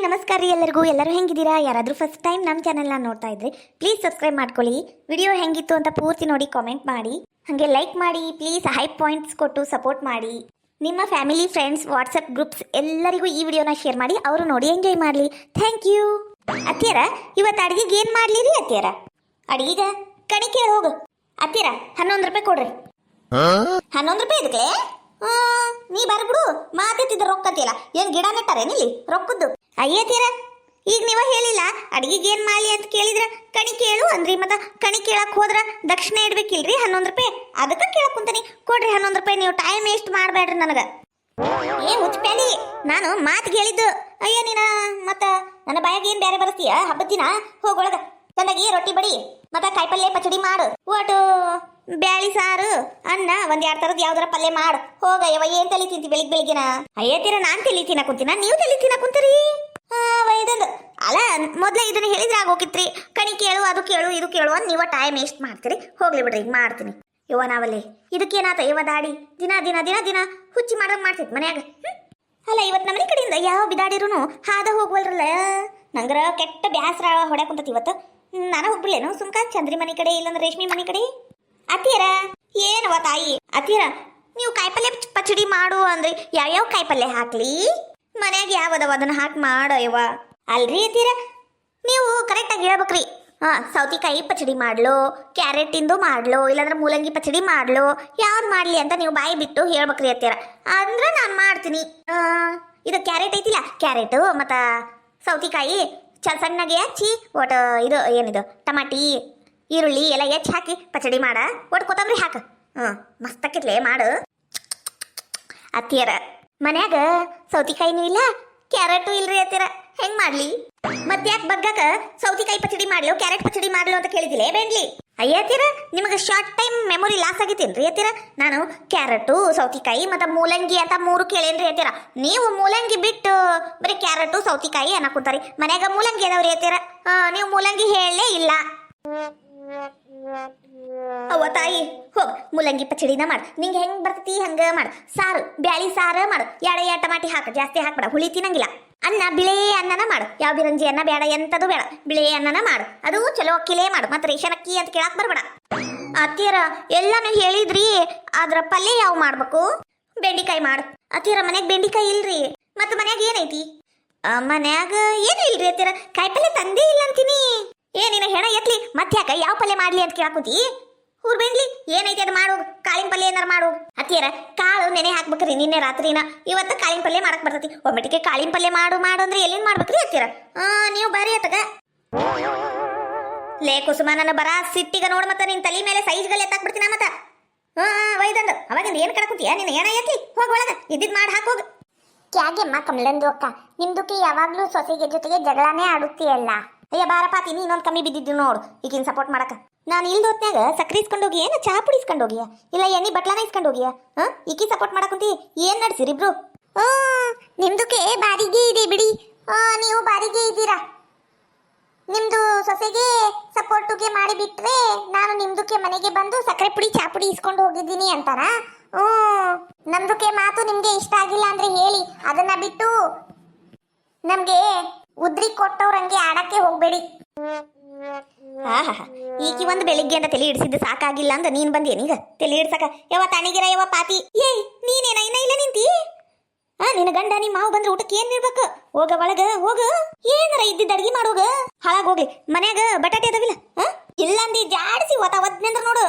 ನಮಸ್ಕಾರ ರೀ ಎಲ್ಲರೂ ಹೆಂಗಿದ್ದೀರಾ? ಯಾರಾದರೂ ಫಸ್ಟ್ ಟೈಮ್ ನಮ್ಮ ಚಾನೆಲ್ನ ನೋಡ್ತಾ ಇದ್ರೆ ಪ್ಲೀಸ್ ಸಬ್ಸ್ಕ್ರೈಬ್ ಮಾಡ್ಕೊಳ್ಳಿ. ವಿಡಿಯೋ ಹೆಂಗಿತ್ತು ಅಂತ ಪೂರ್ತಿ ನೋಡಿ ಕಾಮೆಂಟ್ ಮಾಡಿ, ಹಾಗೆ ಲೈಕ್ ಮಾಡಿ, ಪ್ಲೀಸ್ ಹೈ ಪಾಯಿಂಟ್ಸ್ ಕೊಟ್ಟು ಸಪೋರ್ಟ್ ಮಾಡಿ. ನಿಮ್ಮ ಫ್ಯಾಮಿಲಿ, ಫ್ರೆಂಡ್ಸ್, ವಾಟ್ಸಪ್ ಗ್ರೂಪ್ಸ್ ಎಲ್ಲರಿಗೂ ಈ ವಿಡಿಯೋನ ಶೇರ್ ಮಾಡಿ, ಅವರು ನೋಡಿ ಎಂಜಾಯ್ ಮಾಡಲಿ. Thank you. ಅತ್ತಿಯರ ಇವತ್ತು ಅಡುಗೆಗೆ ಏನು ಮಾಡಲಿ ರೀ? ಅತ್ತಿಯರ ಅಡುಗೆಗೆ ಕಣಿ ಕೇಳಿ ಹೋಗು. ಅತ್ತಿಯರ 11 ರೂಪಾಯಿ ಕೊಡ್ರಿ. 11 ರೂಪಾಯಿ ಇದಕ್ಕೆ ನೀ ಬರ್ಬಿಡು. ಮಾತಿದ್ದ ರೊಕ್ಕತಿಲ್ಲ, ಏನ್ ಗಿಡ ನೆಟ್ಟಾರೇನಿಲ್ಲಿ ರೊಕ್ಕದ್ದು? ಅಯ್ಯತೀರ ಈಗ ನೀವ ಹೇಳಿಲ್ಲ ಅಡಿಗೆಗೆ ಏನ್ ಮಾಡ್ಲಿ ಅಂತ ಕೇಳಿದ್ರ ಕಣಿ ಕೇಳು ಅಂದ್ರಿ. ಮತ್ತ ಕಣಿ ಕೇಳಕ್ ಹೋದ್ರ ದಕ್ಷಿಣ ಇಡ್ಬೇಕಿಲ್ರಿ 11 ರೂಪಾಯಿ. ಅದಕ್ಕೆ ಕೇಳಕ್ ಕುಂತಾನಿ, ಕೊಡ್ರಿ 11 ರೂಪಾಯಿ. ನೀವು ಟೈಮ್ ವೇಸ್ಟ್ ಮಾಡಬೇಡ್ರಿ ನನಗ. ಏ ಹುಚ್ಚಪ್ಯಾಲಿ, ನಾನು ಮಾತಿಗೆ ಹೇಳಿದ್ದು. ಅಯ್ಯ ನೀನ ಮತ್ತ ನನ್ನ ಬಾಯಾಗ ಏನ್ ಬೇರೆ ಬರ್ತೀಯ? ಹಬ್ಬದ ದಿನ ಹೋಗೊಳಗ ಚಂದಾಗಿ ರೊಟ್ಟಿ ಬಡಿ, ಮತ್ತ ಕಾಯಿಪಲ್ಲೆ ಪಚಡಿ ಮಾಡು, ಒಟ್ಟು ಬ್ಯಾಳಿ ಸಾರು, ಅನ್ನ, 1-2 ಥರದ್ ಯಾವ್ದಾರ ಪಲ್ಯ ಮಾಡು. ಹೋಗಯ್ಯವ, ಏನ್ ತಲಿ ತಿಂತಿ ಬೆಳಿಗ್ಗೆನ? ಅಯ್ಯತೀರ ನಾನ್ ತಲಿ ತಿನ್ನ ಕುಂತೀನ, ನೀವು ತಲಿ ತಿನ್ನ ಕುಂತೀರಿ? ವೈದಂದು ಅಲ್ಲ, ಮೊದ್ಲ ಇದನ್ನ ಹೇಳಿದ್ರೆ ಆಗೋಗಿತ್ರಿ. ಕಣಿ ಕೇಳು, ಅದು ಕೇಳು, ಇದು ಕೇಳು ಅಂತ ನೀವ ಟೈಮ್ ವೇಸ್ಟ್ ಮಾಡ್ತೀರಿ. ಹೋಗ್ಲಿ ಬಿಡ್ರಿ, ಈಗ ಮಾಡ್ತೀನಿ. ಯವ್ವ ನಾವಲ್ಲಿ ಇದಕ್ಕೇನಾತ ಯವ್ವ ದಾಡಿ ದಿನ ದಿನ ದಿನ ದಿನ ಹುಚ್ಚಿ ಮಾಡಂಗ್ ಮಾಡ್ತೈತಿ ಮನ್ಯಾಗ. ಅಲ್ಲ ಇವತ್ತು ನಮ್ಮನೆ ಕಡೆಯಿಂದ ಯಾವ ಬಿದಾಡಿರೂ ಹಾದ ಹೋಗ್ವಲ್ರಲ್ಲ. ನಂಗರ ಕೆಟ್ಟ ಬ್ಯಾಸರ ಹೊಡ್ಯಾಕ ಕುಂತತಿ ಇವತ್ತು. ನಾನು ಹೋಗ್ಬಿಡ್ಲೇನು ಸುಮ್ಕ ಚಂದ್ರಿ ಮನೆ ಕಡೆ, ಇಲ್ಲಂದ್ರೆ ರೇಷ್ಮಿ ಮನೆ ಕಡೆ. ಅತ್ತಿಯರ ಏನವ ತಾಯಿ? ಅತ್ತಿಯರ ನೀವು ಕಾಯಿಪಲ್ಯ ಪಚಡಿ ಮಾಡು ಅಂದ್ರೆ ಯಾವ್ಯಾವ ಕಾಯಿಪಲ್ಯ ಹಾಕ್ಲಿ? ಮನ್ಯಾಗ ಯಾವದವ ಅದನ್ನ ಹಾಕಿ ಮಾಡಯವ. ಅಲ್ರಿ ಅತ್ತಿಯರ ನೀವು ಕರೆಕ್ಟಾಗಿ ಹೇಳ್ಬೇಕ್ರಿ. ಸೌತಿಕಾಯಿ ಪಚಡಿ ಮಾಡ್ಲು, ಕ್ಯಾರೆಟ್ ಇಂದು ಮಾಡ್ಲು, ಇಲ್ಲಾಂದ್ರೆ ಮೂಲಂಗಿ ಪಚಡಿ ಮಾಡ್ಲು, ಯಾವ್ದು ಮಾಡ್ಲಿ ಅಂತ ನೀವು ಬಾಯಿ ಬಿಟ್ಟು ಹೇಳ್ಬೇಕ್ರಿ ಅತ್ತಿಯರ. ಅಂದ್ರೆ ನಾನು ಮಾಡ್ತೀನಿ. ಇದು ಕ್ಯಾರೆಟ್ ಐತಿಲ್ಲ, ಕ್ಯಾರೆಟು ಮತ್ತ ಸೌತಿಕಾಯಿ ಸಣ್ಣಗೆ ಹಚ್ಚಿ, ಒಟ್ಟು ಇದು ಏನಿದು ಟಮಾಟಿ, ಈರುಳ್ಳಿ ಎಲ್ಲ ಹೆಚ್ಚಿ ಹಾಕಿ ಪಚಡಿ ಮಾಡ. ಒಟ್ಟು ಕೊತ್ತಂಬರಿ ಹಾಕ. ಮಸ್ತಾಕಿತ್ಲೆ ಮಾಡು. ಅತ್ತಿಯರ ಮನ್ಯಾಗ ಸೌತಿಕಾಯಿನೂ ಇಲ್ಲ, ಕ್ಯಾರೆಟು ಇಲ್ರಿ ಅತ್ತಿಯರ, ಹೆಂಗ್ ಮಾಡ್ಲಿ? ಮತ್ತೆ ಯಾಕೆ ಬಗ್ಗಾಕ ಸೌತಿಕಾಯಿ ಪಚಡಿ ಮಾಡ್ಲು, ಕ್ಯಾರೆಟ್ ಪಚಡಿ ಮಾಡ್ಲು ಅಂತ ಕೇಳಿದಿಲ್ಲ ಬೇಡ್ಲಿ? ಅಯ್ಯತ್ತೀರ ನಿಮಗೆ ಶಾರ್ಟ್ ಟೈಮ್ ಮೆಮೊರಿ ಲಾಸ್ ಆಗಿತ್ತೇನ್ರಿ ಅತ್ತಿಯರ? ನಾನು ಕ್ಯಾರೆಟು, ಸೌತಿಕಾಯಿ ಮತ್ತು ಮೂಲಂಗಿ ಅಂತ 3 ಕೇಳೇನ್ರಿ ಅತ್ತಿಯರ. ನೀವು ಮೂಲಂಗಿ ಬಿಟ್ಟು ಬರೀ ಕ್ಯಾರೆಟು ಸೌತಿಕಾಯಿ ಅನ್ನಕುಂತಾರಿ. ಮನ್ಯಾಗ ಮೂಲಂಗಿ ಅದಾವ್ರಿ ಅತ್ತಿಯರ, ನೀವು ಮೂಲಂಗಿ ಹೇಳಲೇ ಇಲ್ಲ. ಅವ್ವ ತಾಯಿ, ಹೋಗ ಮೂಲಂಗಿ ಪಚಡಿನ ಮಾಡು. ನಿಂಗೆ ಹೆಂಗ್ ಬರ್ತತಿ ಹಂಗ ಮಾಡು. ಸಾರು, ಬ್ಯಾಳಿ ಸಾರು ಮಾಡು. 2 ಟಮಾಟಿ ಹಾಕು, ಜಾಸ್ತಿ ಹಾಕ್ಬೇಡ, ಹುಳಿ ತಿನ್ನಂಗಿಲ್ಲ. ಅನ್ನ ಬಿಳೆ ಅನ್ನನ ಮಾಡು. ಯಾವ ಬಿರಂಜಿ ಅನ್ನ ಬೇಡ, ಎಂತದು ಬೇಡ, ಬಿಳೆ ಅನ್ನನ ಮಾಡು. ಅದು ಚಲೋ ಅಕ್ಕಿಲೇ ಮಾಡು. ಮತ್ತೆ ರೇಷನ್ ಅಕ್ಕಿ ಅಂತ ಕೇಳಕ್ ಬರ್ಬೇಡ. ಅತ್ತಿಯರ ಎಲ್ಲಾನು ಹೇಳಿದ್ರಿ, ಅದ್ರ ಪಲ್ಯ ಯಾವ ಮಾಡ್ಬೇಕು? ಬೆಂಡಿಕಾಯಿ ಮಾಡು. ಅತ್ತಿಯರ ಮನ್ಯಾಗ ಬೆಂಡಿಕಾಯಿ ಇಲ್ರಿ. ಮತ್ತೆ ಮನ್ಯಾಗ ಏನೈತಿ? ಮನ್ಯಾಗ ಏನು ಇಲ್ರಿ ಅತ್ತಿಯರ, ಕಾಯಿಪಲ್ಯ ತಂದೇ ಇಲ್ಲ ಅಂತೀನಿ. ಏನಿನ ಹೆಣ ಎತ್ಲಿ, ಮತ್ತೆ ಯಾಕ ಯಾವ ಪಲ್ಯ ಮಾಡ್ಲಿ ಅಂತ ಕೇಳಾಕುತಿ? ಊರ್ ಬೆಂಡ್ಲಿ ಏನೈತಿ ಅದು ಮಾಡು. ಕಾಳಿನ ಪಲ್ಯ ಏನಾರು ಮಾಡು. ಅತ್ತಿಯರ ಕಾಳು ನೆನೆ ಹಾಕ್ಬೇಕ್ರಿ ನಿನ್ನೆ ರಾತ್ರಿನ. ಇವತ್ತು ಕಾಳಿನ ಪಲ್ಯ ಮಾಡಕ್ ಬರ್ತೈತಿ. ಒಮ್ಮೆಟಿಗೆ ಕಾಳಿನ ಪಲ್ಯ ಮಾಡು ಅಂದ್ರೆ ಎಲ್ಲಿಂದ ಮಾಡ್ಬೇಕ್ರಿ ಅತ್ತಿಯರ? ನೀವು ಬಾರಿ ಅತ್ತಗ ಲೇ ಕುಸುಮ, ನನ್ನ ಬರ ಸಿಟ್ಟಿಗ ನೋಡ್. ಮತ್ತ ನಿನ್ ತಲೆ ಮೇಲೆ ಸೈಜ್ಗಳು ಎತ್ತಾಕ್ ಬಿಡ್ತೀನ ಮತ್ತ. ವೈದಂದು ಅವಾಗಿಂದ ಏನ್ ಕಡಕುಂತೀಯ? ನಿನ್ನ ಏನ ಎತ್ಲಿ, ಹೋಗ್ ಒಳಗ ಇದ್ದಿದ್ ಮಾಡಿ ಹಾಕೋಗ. ಕ್ಯಾಗೆಮ್ಮ ಕಮಲಂದು ಅಕ್ಕ, ನಿಮ್ದುಕ್ಕೆ ಯಾವಾಗ್ಲೂ ಸೊಸೆಗೆ ಜೊತೆಗೆ ಜಗಳಾನೇ ಆಡುತ್ತೀಯಲ್ಲ. ಅಯ್ಯ ಬಾರಪ್ಪ, ತಿನಿ ಇನ್ನೊಂದು ಕಮ್ಮಿ ಬಿದ್ದಿದ್ದು ನೋಡು ಈಗಿನ ಸಪೋರ್ಟ್ ಮಾಡಕ. ನಾನು ಇಲ್ದ ಹೊತ್ನ್ಯಾಗ ಸಕ್ರೆ ಇಸ್ಕೊಂಡೋಗಿ, ಏನ ಚಹಾ ಪುಡಿ ಇಸ್ಕೊಂಡೋಗಿಯ, ಇಲ್ಲ ಎಣ್ಣೆ ಬಟ್ಲಾನ ಇಸ್ಕೊಂಡೋಗಿಯ? ಈಕಿ ಸಪೋರ್ಟ್ ಮಾಡಕುಂತಿ. ಏನ್ ನಡ್ಸಿರಿಬ್ರು? ನಿಮ್ದುಕ್ಕೆ ಬಾರಿಗೆ ಇದೆ ಬಿಡಿ. ನೀವು ಬಾರಿಗೆ ಇದ್ದೀರಾ. ನಿಮ್ದು ಸೊಸೆಗೆ ಸಪೋರ್ಟುಗೆ ಮಾಡಿಬಿಟ್ರೆ ನಾನು ನಿಮ್ದುಕ್ಕೆ ಮನೆಗೆ ಬಂದು ಸಕ್ಕರೆ ಪುಡಿ ಚಹಾ ಪುಡಿ ಇಸ್ಕೊಂಡು ಹೋಗಿದ್ದೀನಿ ಅಂತಾರ. ನಮ್ದುಕ್ಕೆ ಮಾತು ನಿಮ್ಗೆ ಇಷ್ಟ ಆಗಿಲ್ಲ ಅಂದ್ರೆ ಹೇಳಿ. ಅದನ್ನ ಬಿಟ್ಟು ನಮ್ಗೆ ಉದ್ರಿ ಕೊಟ್ಟವ್ರಂಗೆ ಆಡಕ್ಕೆ ಹೋಗ್ಬೇಡಿ. ಈಕಿ ಒಂದು ಬೆಳಿಗ್ಗೆ ಅಂತ ತಲೆ ಇಡ್ಸಿದ್ದು ಸಾಕಾಗಿಲ್ಲ ಅಂದ ನೀನ್ ಬಂದೇನೀಗ ತಲೆ ಇಡ್ಸಕ. ಯಾವ ತಾಣಿಗಿರ ಯಾವ ಪಾತಿ, ಏಯ್ ನೀನೇನ ಇನ್ನ ಇಲ್ಲ ನಿಂತಿ? ನಿನ್ನ ಗಂಡ ನಿಮ್ಮ ಮಾವು ಬಂದ್ರೆ ಊಟಕ್ಕೆ ಏನ್ ಇರ್ಬೇಕು? ಹೋಗ ಒಳಗ ಹೋಗ, ಏನಾರ ಇದ್ದಿದ್ದ ಅಡ್ಗಿ ಮಾಡೋಗ. ಹಾಳಾಗೋಗ್ಲಿ, ಮನ್ಯಾಗ ಬಟಾಟೆ ಅದಾವಿಲ್ಲ? ಇಲ್ಲಂದಿ ಜಾಡಿಸಿ ಒದ್ನೆಂದ್ರ ನೋಡು,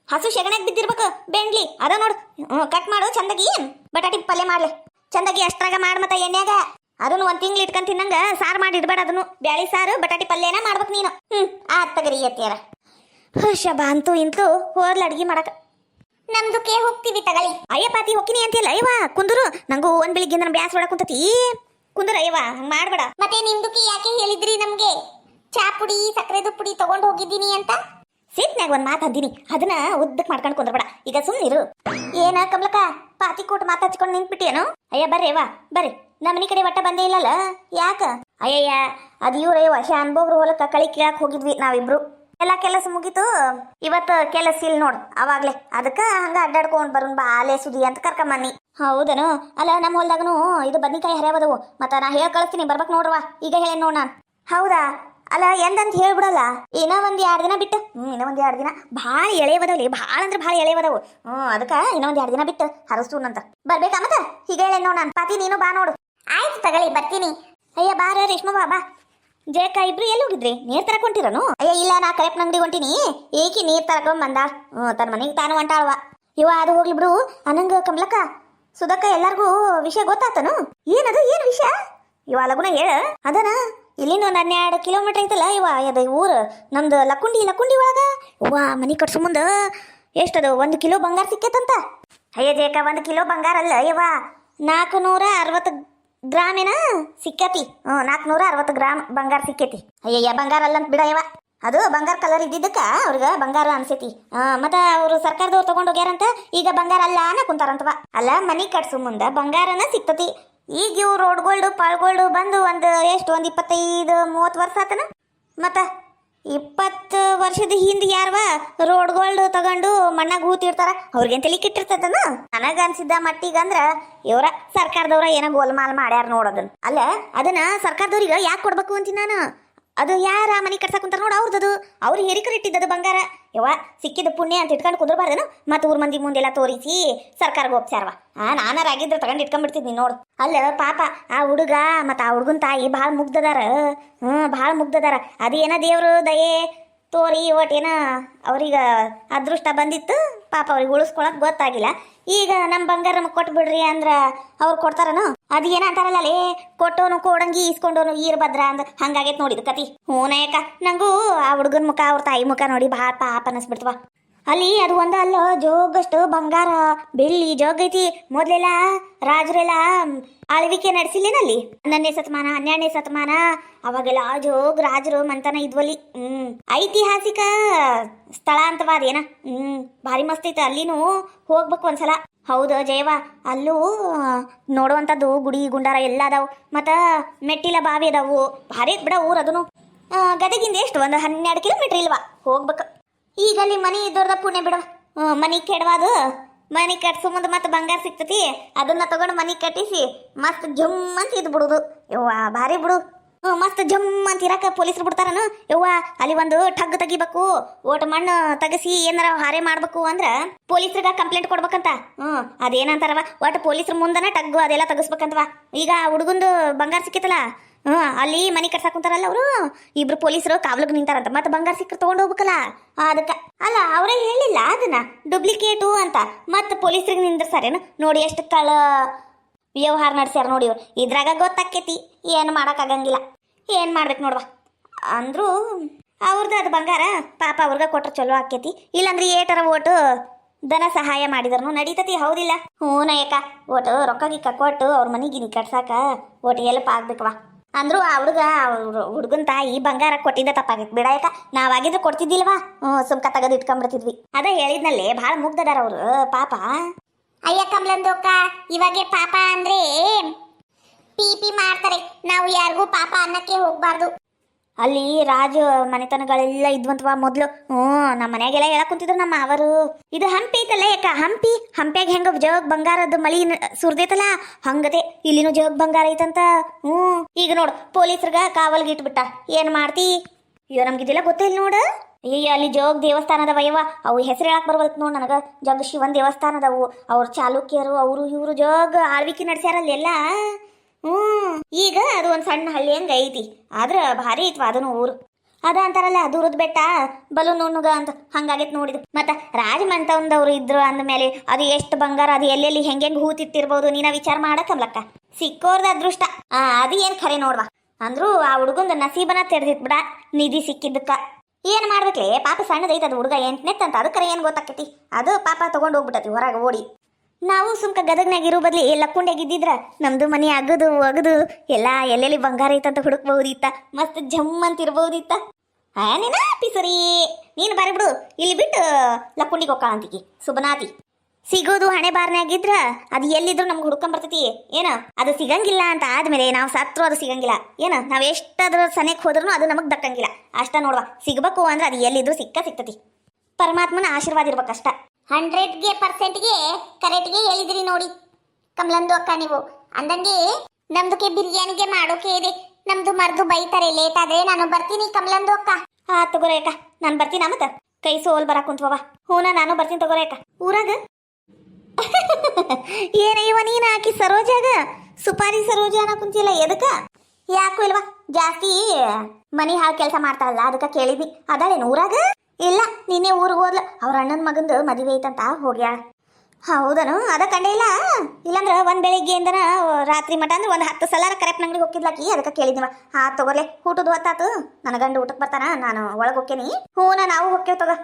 ಹಸು ಶೆಗಣ್ಯಾಗ ಬಿದ್ದಿರ್ಬೇಕು. ಬೆಂಡ್ಲಿ ಅದ ನೋಡು, ಕಟ್ ಮಾಡು ಚಂದಾಗಿ. ಬಟಾಟಿ ಪಲ್ಯ ಮಾಡ್ಲಿ ಚಂದಾಗಿ, ಅಷ್ಟ್ರಾಗ ಮಾಡ್. ಮತ್ತ ಎಣ್ಣ್ಯಾಗ ಅದನ್ನು 1 ತಿಂಗ್ಳು ಇಟ್ಕೊಂಡ್ ತಿನ್ನಂಗ ಸಾರು ಮಾಡಿ ಇಡ್ಬೇಡ. ಅದನ್ನು ಬ್ಯಾಳಿ ಸಾರು ಬಟಾಟಿ ಪಲ್ಯನ ಮಾಡ್ಬೇಕು ನೀನು. ತಗರಿ ಅತ್ತಿಯರ. ಶಬಾ ಅಂತೂ ಇಂತೂ ಹೋರ್ಲ ಅಡ್ಗಿ ಮಾಡಕ. ನಮ್ದುಕ್ಕೆ ಹೋಗ್ತೀವಿ ತಗಳಿ. ಅಯ್ಯ ಪಾತಿ ಹೋಗ್ತೀನಿ ಅಂತಿಲ್ಲ. ಅಯ್ಯವ ಕುಂದರು, ನಂಗೂ ಒಂದ್ ಬೆಳಿಗ್ಗೆ ನನ್ನ ಬ್ಯಾಸ್ ಹೊಡ ಕುಂತತಿ. ಕುಂದ್ರ ಅಯ್ಯವ, ಹಂಗ ಮಾಡ್ಬೇಡ. ಮತ್ತೆ ನಿಮ್ದುಕ್ಕೆ ಯಾಕೆ ಹೇಳಿದ್ರಿ ನಮ್ಗೆ ಚಾ ಪುಡಿ ಸಕ್ಕರೆದು ಪುಡಿ ತಗೊಂಡು ಹೋಗಿದ್ದೀನಿ ಅಂತ? ಸಿಟ್ನ್ಯಾಗ ಒಂದ್ ಮಾತು ಅಂದಿನಿ, ಅದನ್ನ ಉದ್ದಕ್ ಮಾಡ್ಕೊಂಡು ಕುಂದ್ರಬೇಡ. ಈಗ ಸುಮ್ಮನಿರು. ಏನ ಕಮಲಕ, ಪಾತಿ ಕೂಟ ಮಾತಾಡ್ಸ್ಕೊಂಡು ನಿಂತ್ಬಿಟ್ಟಿಯೇನು? ಅಯ್ಯ ಬರ್ರಿ ಬರ್ರಿ, ನಮ್ಮನಿ ಕಡೆ ಒಟ್ಟ ಬಂದೇ ಇಲ್ಲಲ್ಲ, ಯಾಕ? ಅಯ್ಯಯ್ಯ ಅದು ಇವ್ರಯ್ಯವ ಶಾನ್ಬೋಗ್ರು ಹೊಲಕ್ಕ ಕಳಿ ಕೀಳಾಕ್ ಹೋಗಿದ್ವಿ ನಾವಿಬ್ರು. ಎಲ್ಲ ಕೆಲಸ ಮುಗೀತು. ಇವತ್ತು ಕೆಲಸ ಇಲ್ಲ ನೋಡು ಅವಾಗ್ಲೆ, ಅದಕ್ಕ ಹಂಗ ಅಡ್ಡಾಡ್ಕೊಂಡ್ ಬರೋನ್ ಬಾ ಆಲೆ ಸುದಿ ಅಂತ ಕರ್ಕೊಂಬನ್ನಿ. ಹೌದನು? ಅಲ್ಲ ನಮ್ಮ ಹೊಲ್ದಾಗನು ಇದು ಬದ್ನಿಕಾಯಿ ಹರಿಯವದವು, ಮತ್ತ ನಾ ಹೇಳಿ ಕಳಿಸ್ತೀನಿ ಬರ್ಬೇಕು ನೋಡ್ರವ. ಈಗ ಹೇಳೇನ್ ನೋಡ್ ನಾನು. ಹೌದಾ? ಅಲ್ಲ ಎಂದಂತ ಹೇಳ್ಬಿಡಲ್ಲ, ಏನೋ ಒಂದ್ 2 ದಿನ ಬಿಟ್ಟು. ಇನ್ನೂ ಒಂದ್ 2 ದಿನ ಭಾಳ ಎಳೆಯವದವ್ಲಿ, ಭಾಳ ಅಂದ್ರೆ ಭಾಳ ಎಳೆಯವದವು. ಅದಕ್ಕ ಇನ್ನೂ ಒಂದ್ 2 ದಿನ ಬಿಟ್ಟು ಹರಸ್ತೂನಂತ ಬರ್ಬೇಕಾ? ಮತ್ತ ಈಗ ಹೇಳೇನ್ ನೋಡ್ ನಾನು. ಪಾತಿ ನೀನು ಬಾ ನೋಡು. ಆಯ್ತು ತಗೊಳ್ಳಿ, ಬರ್ತೀನಿ. ಅಯ್ಯ ಬಾರ ರೇಷ್ಮಾ ಬಾ ಬಾ. ಜಯಕ್ಕ ಇಬ್ರು ಎಲ್ಲಿ ಹೋಗಿದ್ರಿ? ನೀರ್ ತರಕ್ ಹೊಂಟಿರನು? ಅಯ್ಯ ಇಲ್ಲ, ನಾ ಕರೆಪ್ನ ಅಂಗಡಿ ಹೊಂಟಿನಿ. ಏಕಿ ನೀರ್ ತರಕೊಂಡ್ ಬಂದ. ತನ್ನ ಮನೆಗೆ ತಾನು ಹೊಂಟಾಳ್ವ. ಇವ ಅದು ಹೋಗ್ಲಿ ಬಿಡು. ಅನಂಗ ಕಮಲಕ್ಕ ಸುಧಕ್ಕ ಎಲ್ಲಾರ್ಗೂ ವಿಷಯ ಗೊತ್ತಾತನು? ಏನದು? ಏನ್ ವಿಷಯ? ಇವ ಲಗುನ ಹೇಳ. ಅದನ ಇಲ್ಲಿಂದ ಒಂದ್ 12 ಕಿಲೋಮೀಟರ್ ಐತಲ್ಲ ಇವ ಅದ ಊರು ನಮ್ದು ಲಕ್ಕುಂಡಿ ಒಳಗ ವಾ ಮನಿ ಕಟ್ಸು ಮುಂದ ಎಷ್ಟದು 1 ಕಿಲೋ ಬಂಗಾರ ಸಿಕ್ಕೇತಂತ. ಅಯ್ಯ ಜೇಕ 1 ಕಿಲೋ ಬಂಗಾರ ಅಲ್ಲ ಇವ 460 ಗ್ರಾಮ್ ಏನ ಸಿಕ್ಕತಿ. 460 ಗ್ರಾಮ್ ಬಂಗಾರ ಸಿಕ್ಕೇತಿ. ಅಯ್ಯಯ್ಯ ಬಂಗಾರ ಅಲ್ಲ ಅಂತ ಬಿಡ ಇವ, ಅದು ಬಂಗಾರ ಕಲರ್ ಇದ್ದಿದ್ದಕ್ಕ ಅವ್ರಿಗೆ ಬಂಗಾರ ಅನ್ಸೈತಿ. ಮತ್ತ ಅವ್ರು ಸರ್ಕಾರದವ್ರು ತಗೊಂಡ್ ಹೋಗ್ಯಾರಂತ ಈಗ ಬಂಗಾರ ಅಲ್ಲ ಅನ್ನ ಕುಂತಾರಂತವ. ಅಲ್ಲ ಮನಿ ಕಟ್ಸು ಮುಂದ ಬಂಗಾರನ ಸಿಕ್ತತಿ. ಈಗ ಇವು ರೋಡ್ ಗೋಲ್ಡ್ ಪಾಳ್ಗೋಲ್ಡ್ ಬಂದು ಒಂದು 25-30 ವರ್ಷ ಆತನ. ಮತ್ತ 20 ವರ್ಷದ ಹಿಂದೆ ಯಾರವ ರೋಡ್ ಗೋಲ್ಡ್ ತಗೊಂಡು ಮಣ್ಣಾಗ ಹೂತಿರ್ತಾರ, ಅವ್ರಿಗೇನ್ ತಲೆ ಕಿಟ್ಟಿರ್ತದನ? ನನಗ ಅನ್ಸಿದ್ದ ಮಟ್ಟಿಗಂದ್ರ ಇವ್ರ ಸರ್ಕಾರದವ್ರ ಏನೋ ಗೋಲ್ಮಾಲ್ ಮಾಡ್ಯಾರ ನೋಡೋದನ್ನ. ಅಲ್ಲ ಅದನ್ನ ಸರ್ಕಾರದವ್ರಿಗೆ ಯಾಕೆ ಕೊಡ್ಬೇಕು ಅಂತೀನಿ ನಾನು. ಅದು ಯಾರ ಮನಿ ಕಟ್ಸಕ್ ಕುಂತಾರ ನೋಡು ಅವ್ರದದು, ಅವ್ರು ಹೇರಿಕರ್ ಇಟ್ಟಿದ್ದದು ಬಂಗಾರ. ಯವ್ವ ಸಿಕ್ಕಿದ ಪುಣ್ಯ ಅಂತ ಇಟ್ಕೊಂಡು ಕುಂದ್ರಬಾರ್ದನು? ಮತ್ತ ಊರ್ ಮಂದಿ ಮುಂದೆಲ್ಲ ತೋರಿಸಿ ಸರ್ಕಾರಕ್ಕೆ ಒಪ್ಸ್ಯಾರವ. ನಾನಾರಾಗಿದ್ರೆ ತಗೊಂಡು ಇಟ್ಕೊಂಡ್ಬಿಡ್ತಿದ್ನಿ ನೋಡು. ಅಲ್ಲ ಪಾಪ ಆ ಹುಡುಗ ಮತ್ತ ಆ ಹುಡುಗನ ತಾಯಿ ಭಾಳ ಮುಗ್ದದಾರ. ಭಾಳ ಮುಗ್ದದಾರ. ಅದೇನ ದೇವ್ರು ದಯೆ ತೋರಿ ಒಟ್ಟೇನ ಅವ್ರೀಗ ಅದೃಷ್ಟ ಬಂದಿತ್ತು ಪಾಪ. ಅವ್ರಿಗೆ ಉಳಿಸ್ಕೊಳಕ್ ಗೊತ್ತಾಗಿಲ್ಲ. ಈಗ ನಮ್ಮ ಬಂಗಾರ ನಮಗೆ ಕೊಟ್ಟು ಬಿಡ್ರಿ ಅಂದ್ರ ಅವ್ರು ಕೊಡ್ತಾರನು? ಅದು ಏನ ಅಂತಾರಲ್ಲ ಲೇ, ಕೊಟ್ಟೋನು ಕೋಡಂಗಿ ಇಸ್ಕೊಂಡೋನು ಈರ್ಭದ್ರ ಅಂದ ಹಂಗಾಗೈತ್ ನೋಡಿದ ಕತಿ. ಹೂನಯಕ ನಂಗೂ ಆ ಹುಡುಗನ ಮುಖ ಅವ್ರ ತಾಯಿ ಮುಖ ನೋಡಿ ಭಾಳ ಪಾಪ ಅನಿಸ್ಬಿಡ್ತವ. ಅಲ್ಲಿ ಅದು ಒಂದ ಅಲ್ಲ, ಜೋಗಷ್ಟು ಬಂಗಾರ ಬೆಳ್ಳಿ ಜೋಗೈತಿ. ಮೊದ್ಲೆಲ್ಲ ರಾಜರೆಲ್ಲ ಆಳ್ವಿಕೆ ನಡೆಸಿಲ್ಲೇನಲ್ಲಿ 11ನೇ ಶತಮಾನ 12ನೇ ಶತಮಾನ ಅವಾಗೆಲ್ಲ ಜೋಗ್ ರಾಜರು ಮಂತನ ಇದ್ವಲ್ಲಿ. ಐತಿಹಾಸಿಕ ಸ್ಥಳ ಅಂತವ ಅದೇನ. ಭಾರಿ ಮಸ್ತ್ ಐತೆ, ಅಲ್ಲಿನೂ ಹೋಗ್ಬೇಕು ಒಂದ್ಸಲ. ಹೌದು ಜಯವ, ಅಲ್ಲೂ ನೋಡುವಂಥದ್ದು ಗುಡಿ ಗುಂಡಾರ ಎಲ್ಲ ಅದಾವು. ಮತ್ತ ಮೆಟ್ಟಿಲ ಬಾವಿ ಅದಾವು. ಭಾರಿ ಬಿಡ ಊರ್ ಅದನು. ಗದಗಿಂದ ಎಷ್ಟು ಒಂದು 12 ಕಿಲೋಮೀಟರ್ ಇಲ್ವಾ, ಹೋಗ್ಬೇಕು. ಈಗ ಅಲ್ಲಿ ಮನಿ ದೊಡ್ಡ ಪುಣ್ಯ ಬಿಡವ. ಮನಿ ಕೆಡವಾದು ಮನಿ ಕಟ್ಸು ಮುಂದೆ ಮತ್ತೆ ಬಂಗಾರ ಸಿಕ್ತತಿ. ಅದನ್ನ ತಗೊಂಡು ಮನಿ ಕಟ್ಟಿಸಿ ಮಸ್ತ್ ಜಮ್ ಅಂತ ಇದ್ ಬಿಡುದು. ಯವ್ವ ಭಾರಿ ಬಿಡು. ಮಸ್ತ್ ಜಮ್ ಅಂತ ಇರಾಕ ಪೊಲೀಸರು ಬಿಡ್ತಾರನು? ಯವ್ವ ಅಲ್ಲಿ ಒಂದು ಠಗ್ ತೆಗಿಬೇಕು, ಓಟ್ ಮಣ್ಣು ತೆಗಸಿ ಏನಾರ ಹಾರೆ ಮಾಡ್ಬೇಕು ಅಂದ್ರ ಪೊಲೀಸರಿಗೆ ಕಂಪ್ಲೇಂಟ್ ಕೊಡ್ಬೇಕಂತ. ಅದೇನಂತಾರವ ಒಟ್ಟು ಪೊಲೀಸರ ಮುಂದನ ಟಗ್ಗು ಅದೆಲ್ಲ ತೆಗಿಸ್ಬೇಕಂತವ. ಈಗ ಹುಡುಗಂದು ಬಂಗಾರ ಸಿಕ್ಕಿತಲ್ಲ, ಅಲ್ಲಿ ಮನಿ ಕಟ್ಸಾಕ್ ಕುಂತಾರಲ್ಲ ಅವರು ಇಬ್ರು ಪೊಲೀಸರು ಕಾವಲಿಗೆ ನಿಂತಾರಂತ. ಮತ್ತೆ ಬಂಗಾರ ಸಿಕ್ಕರೆ ತಗೊಂಡು ಹೋಗ್ಬೇಕಲ್ಲ ಅದಕ್ಕ. ಅಲ್ಲ ಅವರೇ ಹೇಳಿಲ್ಲ ಅದನ್ನ ಡೂಪ್ಲಿಕೇಟು ಅಂತ. ಮತ್ತೆ ಪೊಲೀಸರಿಗೆ ನಿಂದ್ರಸಾರೇನು ನೋಡಿ, ಎಷ್ಟು ಕಳ ವ್ಯವಹಾರ ನಡೆಸ್ಯಾರ ನೋಡಿ ಇವ್ರು. ಇದ್ರಾಗ ಗೊತ್ತಾಕೇತಿ, ಏನು ಮಾಡೋಕ್ಕಾಗಂಗಿಲ್ಲ. ಏನು ಮಾಡ್ಬೇಕು ನೋಡ್ವಾ. ಅಂದ್ರು ಅವ್ರದ್ದು ಅದು ಬಂಗಾರ ಪಾಪ ಅವ್ರಿಗೆ ಕೊಟ್ರೆ ಚಲೋ ಆಕೇತಿ. ಇಲ್ಲಾಂದ್ರೆ ಏಟರ ಓಟು ಧನ ಸಹಾಯ ಮಾಡಿದ್ರು ನಡೀತತಿ. ಹೌದಿಲ್ಲ? ಹೂನಯ್ಯಕ್ಕ, ಓಟು ರೊಕ್ಕ ಗಿಕ್ಕ ಕೊಟ್ಟು ಅವ್ರ ಮನೆಗಿನಿ ಕಟ್ಸಾಕ ಓಟು ಎಲ್ಪ್ ಆಗ್ಬೇಕವಾ. ಅಂದ್ರು ಆ ಹುಡುಗನ್ ತಾಯಿ ಬಂಗಾರ ಕೊಟ್ಟಿದ್ದ ತಪ್ಪಾಗೈತಿ ಬಿಡಾಯಕ. ನಾವಾಗಿದ್ರೆ ಕೊಡ್ತಿದ್ದಿಲ್ವಾ, ಸುಮ್ಕ ತೆಗೆದು ಇಟ್ಕೊಂಡ್ಬಿಡ್ತಿದ್ವಿ. ಅದ ಹೇಳಿದ್ನಲ್ಲೇ ಭಾಳ ಮುಗ್ದದಾರ ಅವ್ರು ಪಾಪ. ಅಯ್ಯ ಕಮಲಂದೋಕ, ಇವಾಗೆ ಪಾಪ ಅಂದ್ರೆ ಪಿ ಮಾಡ್ತಾರೆ. ನಾವು ಯಾರಿಗೂ ಪಾಪ ಅನ್ನಕ್ಕೆ ಹೋಗ್ಬಾರ್ದು. ಅಲ್ಲಿ ರಾಜ ಮನೆತನಗಳೆಲ್ಲ ಇದ್ವಂತವಾ ಮೊದ್ಲು. ನಮ್ಮ ಮನ್ಯಾಗೆಲ್ಲ ಹೇಳಕ್ ಕುಂತಿದ್ರು ನಮ್ಮ ಅವರು. ಇದು ಹಂಪಿ ಐತಲ್ಲ ಯಾಕ, ಹಂಪ್ಯಾಗ ಹೆಂಗ ಜಗ್ ಬಂಗಾರದ ಮಳಿ ಸುರ್ದೈತಲ್ಲ ಹಂಗತೆ ಇಲ್ಲಿನೂ ಜಗ್ ಬಂಗಾರ ಐತಂತ. ಈಗ ನೋಡು ಪೊಲೀಸರ್ಗ ಕಾವಲ್ಗೆ ಇಟ್ಬಿಟ್ಟ. ಏನ್ ಮಾಡ್ತಿ? ಅಯ್ಯೋ ನಮ್ಗಿದೆಲ್ಲ ಗೊತ್ತಿಲ್ಲ ನೋಡು. ಅಯ್ಯ ಅಲ್ಲಿ ಜೋಗ್ ದೇವಸ್ಥಾನ ಅದಾವಯ್ಯವ, ಅವು ಹೆಸರು ಹೇಳಕ್ ಬರ್ವಲ್ತು ನೋಡು ನನಗ. ಜಗ್ ಶಿವನ್ ದೇವಸ್ಥಾನ ಅದಾವು. ಅವ್ರ ಚಾಲುಕ್ಯರು ಅವರು ಇವರು ಜಗ್ ಆಳ್ವಿಕೆ ನಡೆಸ್ಯಾರಲ್ಲಿ ಎಲ್ಲ. ಈಗ ಅದು ಒಂದು ಸಣ್ಣ ಹಳ್ಳಿ ಹಂಗ ಐತಿ, ಆದ್ರ ಭಾರಿ ಐತ್ವ ಅದನ್ನು ಊರು. ಅದ ಅಂತಾರಲ್ಲ ದೂರದ ಬೆಟ್ಟ ಬಲು ನುಣ್ಣಗ ಅಂತ, ಹಂಗಾಗೈತ್ ನೋಡಿದ್ರು. ಮತ್ತ ರಾಜಮಂತಂದವ್ರು ಇದ್ರು ಅಂದ್ಮೇಲೆ ಅದು ಎಷ್ಟು ಬಂಗಾರ, ಅದು ಎಲ್ಲೆಲ್ಲಿ ಹೆಂಗೆಂಗ್ ಹೂತಿಟ್ಟಿರ್ಬೋದು ನೀನ ವಿಚಾರ ಮಾಡಕಮ್ಲಕ್ಕ. ಸಿಕ್ಕೋರ್ದ ಅದೃಷ್ಟ. ಅದು ಏನ್ ಖರೆ ನೋಡ್ವಾ. ಅಂದ್ರು ಆ ಹುಡುಗಂದ ನಸೀಬನ ತೆರೆದಿತ್ ಬಿಡ ನಿಧಿ ಸಿಕ್ಕಿದ್ದಕ್ಕ. ಏನ್ ಮಾಡ್ಬೇಕ್ಲೆ ಪಾಪ ಸಣ್ಣದೈತ ಅದು ಹುಡುಗ 8ನೇತ್ ಅಂತ. ಅದಕ್ಕರ ಏನ್ ಗೊತ್ತಾಕತಿ, ಅದು ಪಾಪ ತಗೊಂಡ್ ಹೋಗ್ಬಿಟ್ಟತಿ ಹೊರಗೆ ಓಡಿ. ನಾವು ಸುಮ್ಕ ಗದಗ್ನಾಗ ಇರೋ ಬದ್ಲಿ ಲಕ್ಕುಂಡ್ಯಾಗಿದ್ದಿದ್ರ ನಮ್ದು ಮನೆ ಅಗದು ಒಗದು ಎಲ್ಲ ಎಲ್ಲೆಲ್ಲಿ ಬಂಗಾರ ಐತಂತ ಹುಡುಕ್ಬಹುದಿತ್ತ. ಮಸ್ತ್ ಜಮ್ ಅಂತ ಇರ್ಬಹುದಿತ್ತ. ನೀನ ಪಿಸರಿ ನೀನು ಬಾರಿ ಬಿಡು, ಇಲ್ಲಿ ಬಿಟ್ಟು ಲಕ್ಕುಂಡಿಗೆ ಹೋಗ್ಕಾಳಂತಿಕಿ ಸುಬನಾತಿ. ಸಿಗೋದು ಹಣೆ ಬಾರ್ನಾಗಿದ್ರ ಅದು ಎಲ್ಲಿದ್ರು ನಮ್ಗೆ ಹುಡ್ಕೊಂಡ್ ಬರ್ತೈತಿ ಏನ ಅದು ಸಿಗಂಗಿಲ್ಲ ಅಂತ ಆದ್ಮೇಲೆ ನಾವು ಸತ್ರು ಅದು ಸಿಗಂಗಿಲ್ಲ ಏನ ನಾವ್ ಎಷ್ಟಾದ್ರೂ ಸನೇಕ್ ಹೋದ್ರೂ ಅದು ನಮಗ್ ದಕ್ಕಂಗಿಲ್ಲ ಅಷ್ಟ ನೋಡ್ವಾ ಸಿಗ್ಬೇಕು ಅಂದ್ರೆ ಅದು ಎಲ್ಲಿದ್ರು ಸಿಗ್ತತಿ ಪರಮಾತ್ಮನ ಆಶೀರ್ವಾದ ಇರ್ಬೇಕಷ್ಟ 100% ಕರೆಕ್ಟ್ಗೆ ಹೇಳಿದ್ರಿ ನೋಡಿ ಕಮಲಂದು ಅಕ್ಕ ನೀವು ಅಂದಂಗೆ ನಮ್ದಕ್ಕೆ ಬಿರಿಯಾನಿಗೆ ಮಾಡೋಕೆ ಇದೆ ನಮ್ದು ಮರ್ದು ಬೈತಾರೆ ಲೇಟ್ ಆದ್ರೆ ನಾನು ಬರ್ತೀನಿ ಕಮಲಂದು ಅಕ್ಕ ತಗೋರೆ ಅಕ್ಕ ನಾನು ಬರ್ತೀನ ಮತ್ತ ಕೈ ಸೋಲ್ ಬರಾಕ್ ಕುಂತ್ವವ ಹೂನ ನಾನು ಬರ್ತೀನಿ ತಗೋರೆ ಅಕ್ಕ ಊರಾಗ ಏನ ಇವ ನೀನ ಆಕಿ ಸರೋಜಾಗ ಸುಪಾರಿ ಸರೋಜ ಅನ್ನ ಕುಂತಿಲ್ಲ ಎದಕ್ಕ ಯಾಕೂ ಇಲ್ವಾ ಜಾಸ್ತಿ ಮನಿ ಹಾಳು ಕೆಲಸ ಮಾಡ್ತಾಳಲ್ಲ ಅದಕ್ಕ ಕೇಳಿದ್ನಿ ಅದಾಳೇನು ಊರಾಗ ಇಲ್ಲ ನಿನ್ನೆ ಊರಿಗೆ ಹೋದ್ಲ ಅವ್ರ ಅಣ್ಣನ ಮಗಂದು ಮದುವೆ ಐತಂತ ಹೋಗ್ಯಾಳ ಹೌದನು ಅದ ಕಂಡೇ ಇಲ್ಲ ಇಲ್ಲಂದ್ರ ಒಂದ್ ಬೆಳಿಗ್ಗೆಯಿಂದನ ರಾತ್ರಿ ಮಟ ಅಂದ್ರೆ ಒಂದ್ 10 ಸಲ ಕರೆಕ್ಟ್ ಅಂಗಡಿಗೆ ಹೋಗಿದ್ಲಾಕಿ ಅದಕ್ಕೆ ಕೇಳಿದ್ನಿವ ತಗೋರ್ಲೆ ಊಟದ ಹೊತ್ತಾತು ನನ್ನ ಗಂಡ ಊಟಕ್ಕೆ ಬರ್ತಾನ ನಾನು ಒಳಗೆ ಹೋಗ್ತೇನಿ ಹೂನ ನಾವು ಹೋಗ್ತೇವ್ ತಗೋ